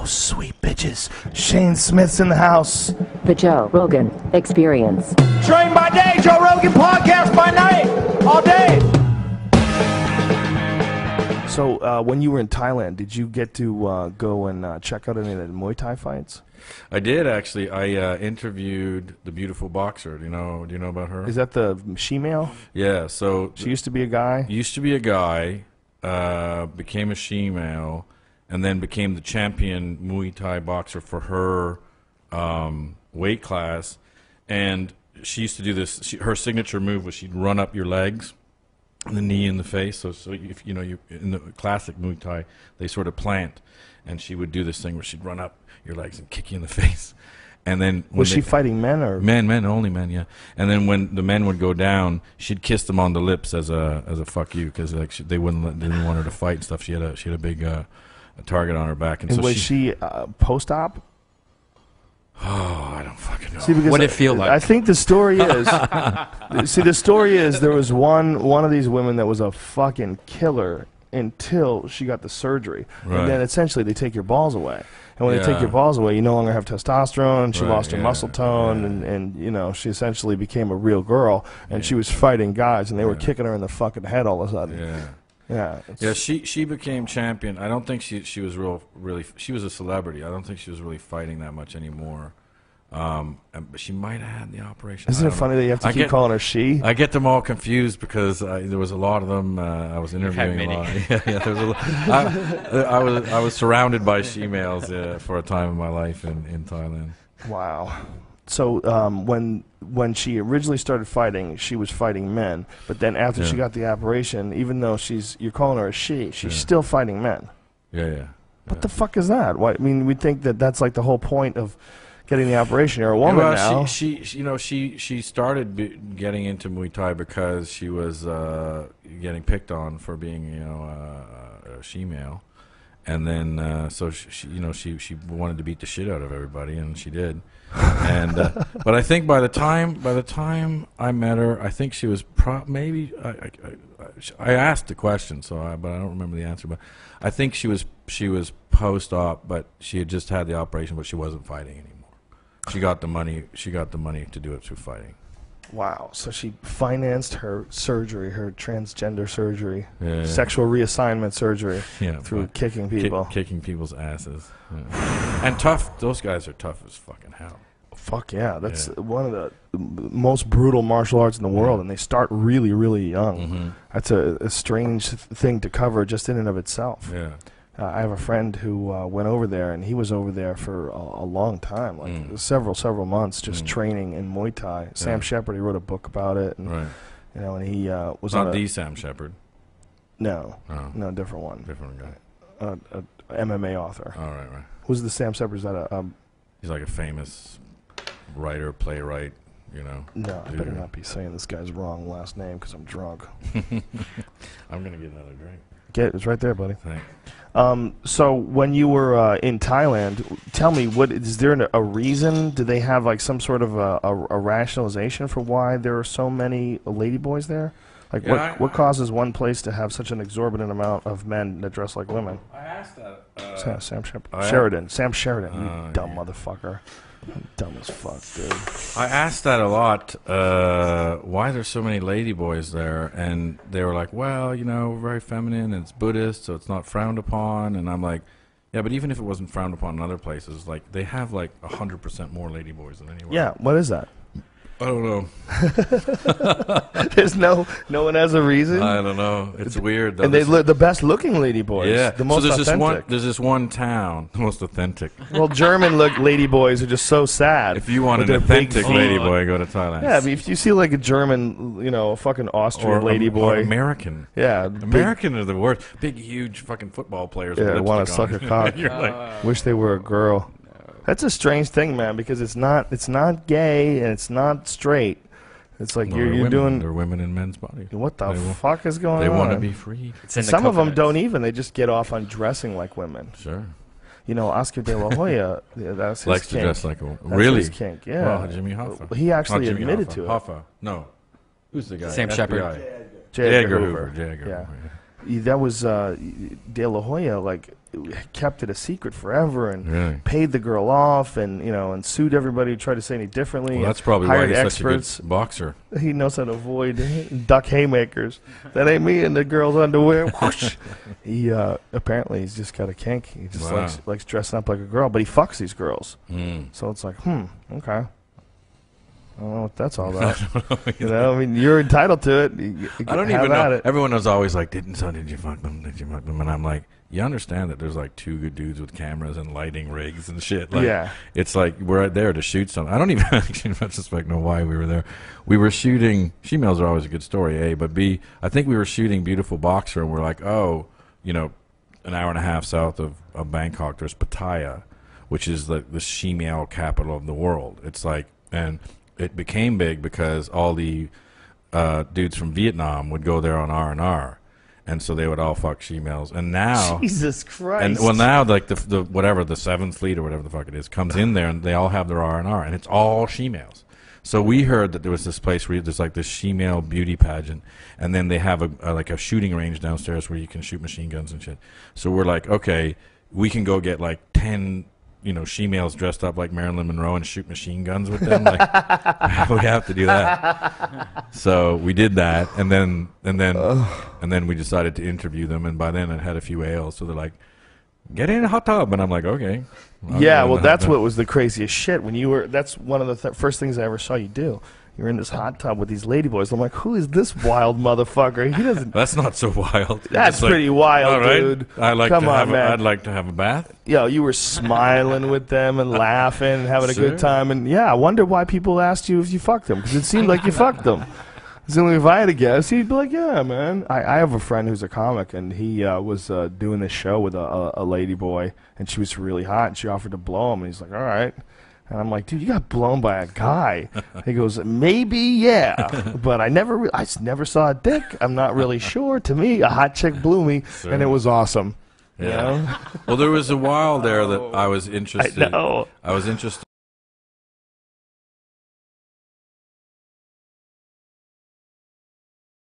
sweet bitches. Shane Smith's in the house. The Joe Rogan Experience. Train by day, Joe Rogan podcast by night, all day. So when you were in Thailand, did you get to go and check out any of the Muay Thai fights? I did, actually. I interviewed the beautiful boxer. Do you know about her? Is that the she-male? Yeah. So she used to be a guy. Used to be a guy, became a she-male, and then became the champion Muay Thai boxer for her weight class. And she used to do this. Her signature move was she'd run up your legs, and the knee in the face. So if you in the classic Muay Thai, they sort of plant, and she would do this thing where she'd run up your legs and kick you in the face. And then was she fighting men or men, only men, yeah. And then when the men would go down, she'd kiss them on the lips as a fuck you, because like they didn't want her to fight and stuff. She had a big a target on her back. And so was she post-op? Oh, I don't fucking know. See, what did it feel like? I think the story is, the story is there was one of these women that was a fucking killer until she got the surgery. Right. And then essentially they take your balls away. And when they take your balls away, you no longer have testosterone. She lost her muscle tone, and she essentially became a real girl. And she was fighting guys, and they were kicking her in the fucking head all of a sudden. Yeah. She became champion. I don't think she was really. She was a celebrity. I don't think she was really fighting that much anymore. But she might have had the operation. Isn't it funny that you have to keep calling her she? I get them all confused because there was a lot of them. I was interviewing a lot. There was I was surrounded by she-males for a time in my life in Thailand. Wow. So when she originally started fighting, she was fighting men. But then after she got the operation, even though you're calling her a she's still fighting men. Yeah. What the fuck is that? Why, I mean, we think that that's like the whole point of getting the operation. You're a woman now. She started getting into Muay Thai because she was getting picked on for being a she-male, and then so she wanted to beat the shit out of everybody, and she did. And but I think by the time I met her, I think she was maybe I asked the question, but I don't remember the answer. But I think she was post-op, but she had just had the operation, but she wasn't fighting anymore. She got the money. She got the money to do it through fighting. Wow! So she financed her surgery, her transgender surgery, yeah. sexual reassignment surgery, yeah, through kicking people, kicking people's asses, and tough. Those guys are tough as fucking hell. Fuck yeah! That's one of the most brutal martial arts in the world, and they start really, really young. Mm-hmm. That's a strange thing to cover just in and of itself. Yeah. I have a friend who went over there, and he was over there for a long time, like several months, just training in Muay Thai. Sam Shepard, he wrote a book about it, and and he was not the Sam Shepard. No, different one, different guy, a MMA author. Oh, right. Who's the Sam Shepard? Is that he's like a famous writer, playwright. No, I better not be saying this guy's wrong last name because I'm drunk. I'm gonna get another drink. It's right there, buddy. Thanks. So when you were in Thailand, tell me, is there a reason? Do they have like some sort of a rationalization for why there are so many ladyboys there? Like what causes one place to have such an exorbitant amount of men that dress like women? I asked that. Sam Sheridan. Sam Sheridan, you dumb motherfucker. Dumb as fuck, dude. I asked that a lot, why there's so many ladyboys there, and they were like, well, we're very feminine, and it's Buddhist, so it's not frowned upon, and I'm like, yeah, but even if it wasn't frowned upon in other places, like, they have like 100% more ladyboys than anywhere. Yeah, what is that? I don't know. There's no one has a reason. I don't know. It's weird. Though. And they're the best looking lady boys. Yeah. The most authentic. There's this one town, the most authentic. Well, German lady boys are just so sad. If you want an authentic lady boy, go to Thailand. Yeah, but if you see like a German, a fucking Austrian lady boy. Or American. Yeah. American are the worst. Big, huge fucking football players. Yeah, want to suck a cock. You're like, wish they were a girl. That's a strange thing, man, because it's not gay and it's not straight. It's like you're doing. They're women in men's bodies. What the fuck is going on? They want to be free. Some of them don't even. They just get off on dressing like women. Sure. Oscar De La Hoya, that's his likes kink. to dress like a That's really his kink. Yeah. Well, Jimmy Hoffa. He actually admitted to it. Hoffa. No. Who's the guy? Sam Shepard. J. Edgar Hoover. J. Edgar Hoover. That was De La Hoya. Like kept it a secret forever and Really? paid the girl off, and and sued everybody who tried to say any differently. Well, that's probably why hired he's experts. such a good boxer. He knows how to avoid duck haymakers. That ain't me in the girl's underwear. Whoosh. He apparently he's just got a kink. He just Wow. likes dressing up like a girl, but he fucks these girls. So it's like, okay. I don't know what that's all about. I mean, you're entitled to it. I don't even know. Everyone was always like, did you fuck them? Did you fuck them? And I'm like, you understand that there's like two good dudes with cameras and lighting rigs and shit. Like, yeah. It's like we're there to shoot something. I don't even actually suspect know why we were there. We were shooting. She-males are always a good story, A. But B, I think we were shooting Beautiful Boxer, and we're like, oh, an hour and a half south of Bangkok, there's Pattaya, which is the she-male capital of the world. It's like, and it became big because all the dudes from Vietnam would go there on R&R, and so they would all fuck she-males. And now, Jesus Christ! And well, now like the whatever the 7th Fleet or whatever the fuck it is comes in there, and they all have their R&R, and it's all she-males. So we heard that there was this place where there's like this she-male beauty pageant, and then they have a shooting range downstairs where you can shoot machine guns and shit. So we're like, okay, we can go get like 10. She-males dressed up like Marilyn Monroe and shoot machine guns with them. Like, we have to do that. So we did that, and then we decided to interview them. And by then, I had a few ales, so they're like, "Get in a hot tub," and I'm like, "Okay." Yeah, well, that's what was the craziest shit when you were. That's one of the first things I ever saw you do. You're in this hot tub with these ladyboys. I'm like, who is this wild motherfucker? He doesn't. That's not so wild. That's pretty wild, right, dude. I'd like to have a bath. Yo, you were smiling with them and laughing and having a good time. And yeah, I wonder why people asked you if you fucked them, because it seemed like you fucked them. So if I had to guess, he'd be like, yeah, man. I have a friend who's a comic, and he was doing this show with a lady boy, and she was really hot, and she offered to blow him, and he's like, all right. And I'm like, dude, you got blown by a guy. He goes, maybe, yeah, but I never saw a dick. I'm not really sure. To me, a hot chick blew me, and it was awesome. Yeah. Well, there was a while there that I was interested. I know. I was interested